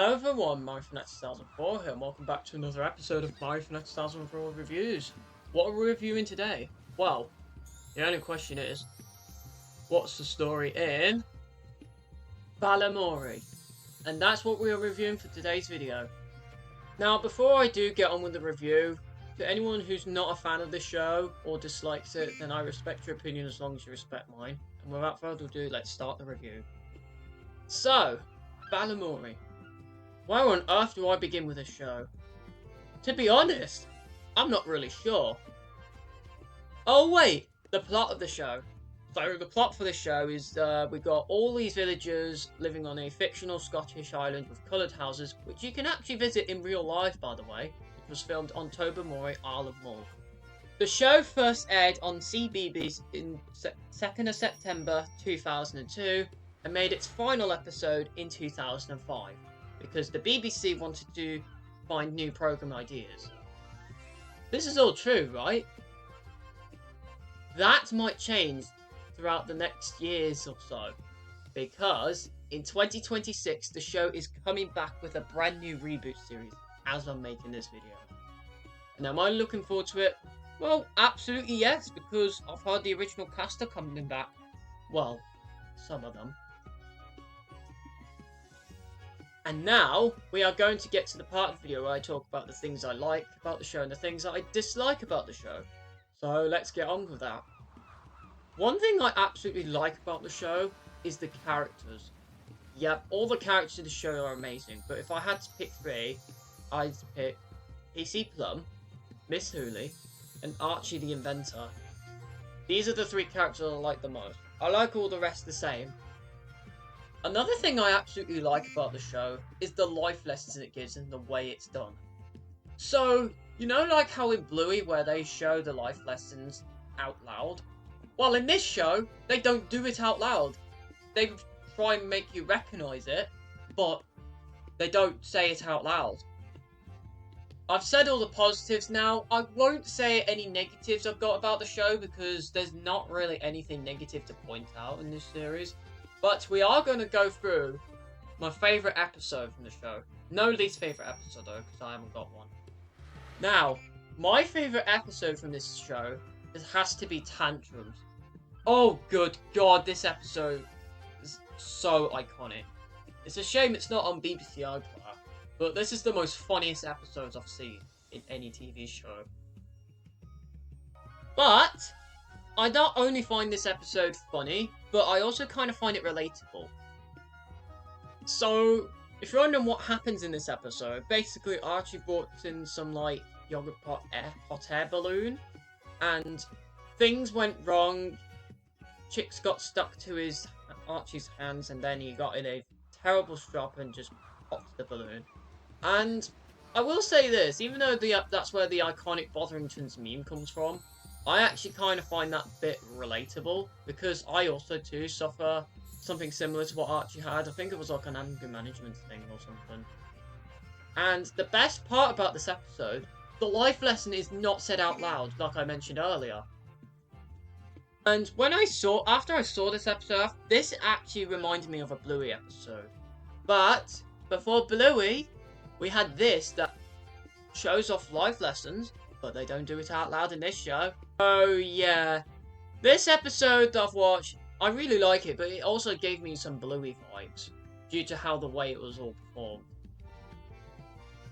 Hello everyone, Mariofanatic2004 here, and welcome back to another episode of Mariofanatic2004 Reviews. What are we reviewing today? Well, the only question is, what's the story in Balamory? And that's what we are reviewing for today's video. Now, before I do get on with the review, to anyone who's not a fan of the show or dislikes it, then I respect your opinion as long as you respect mine. And without further ado, let's start the review. So, Balamory. Where on earth do I begin with this show? To be honest, I'm not really sure. Oh wait, the plot of the show. So the plot for this show is we got all these villagers living on a fictional Scottish island with coloured houses, which you can actually visit in real life, by the way. It was filmed on Balamory, Isle of Mull. The show first aired on CBeebies in 2nd of September 2002 and made its final episode in 2005. Because the BBC wanted to find new programme ideas. This is all true, right? That might change throughout the next years or so, because in 2026 the show is coming back with a brand new reboot series as I'm making this video. And am I looking forward to it? Well, absolutely yes, because I've heard the original cast are coming back. Well, some of them. And now, we are going to get to the part of the video where I talk about the things I like about the show and the things that I dislike about the show. So, let's get on with that. One thing I absolutely like about the show is the characters. Yep, all the characters in the show are amazing, but if I had to pick three, I'd pick PC Plum, Miss Hooley, and Archie the Inventor. These are the three characters I like the most. I like all the rest the same. Another thing I absolutely like about the show is the life lessons it gives and the way it's done. So, you know like how in Bluey where they show the life lessons out loud? Well, in this show, they don't do it out loud. They try and make you recognise it, but they don't say it out loud. I've said all the positives now. I won't say any negatives I've got about the show because there's not really anything negative to point out in this series. But we are going to go through my favourite episode from the show. No least favourite episode though, because I haven't got one. Now, my favourite episode from this show has to be Tantrums. Oh good god, this episode is so iconic. It's a shame it's not on BBC iPlayer, but this is the most funniest episodes I've seen in any TV show. But I not only find this episode funny, but I also kind of find it relatable. So, if you're wondering what happens in this episode, basically Archie brought in some, like, yogurt hot air balloon, and things went wrong. Chicks got stuck to Archie's hands, and then he got in a terrible strop and just popped the balloon. And I will say this, even though that's where the iconic Botheringtons meme comes from, I actually kind of find that bit relatable, because I also too suffer something similar to what Archie had. I think it was like an anger management thing or something. And the best part about this episode, the life lesson is not said out loud, like I mentioned earlier. And after I saw this episode, this actually reminded me of a Bluey episode. But before Bluey, we had this that shows off life lessons, but they don't do it out loud in this show. Oh yeah, this episode that I've watched, I really like it, but it also gave me some Bluey vibes due to how the way it was all performed.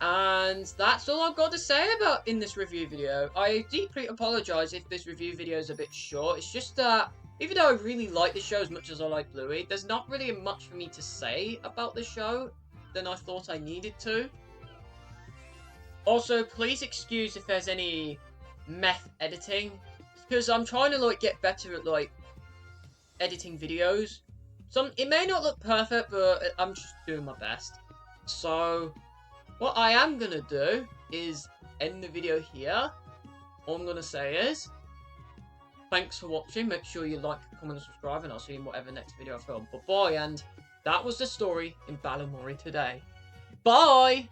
And that's all I've got to say about in this review video. I deeply apologise if this review video is a bit short. It's just that even though I really like the show as much as I like Bluey, there's not really much for me to say about the show than I thought I needed to. Also, please excuse if there's any meth editing, because I'm trying to like get better at like editing videos. It may not look perfect, but I'm just doing my best. So, what I am gonna do is end the video here. All I'm gonna say is, thanks for watching. Make sure you like, comment, and subscribe, and I'll see you in whatever next video I film. Bye-bye, and that was the story in Balamory today. Bye!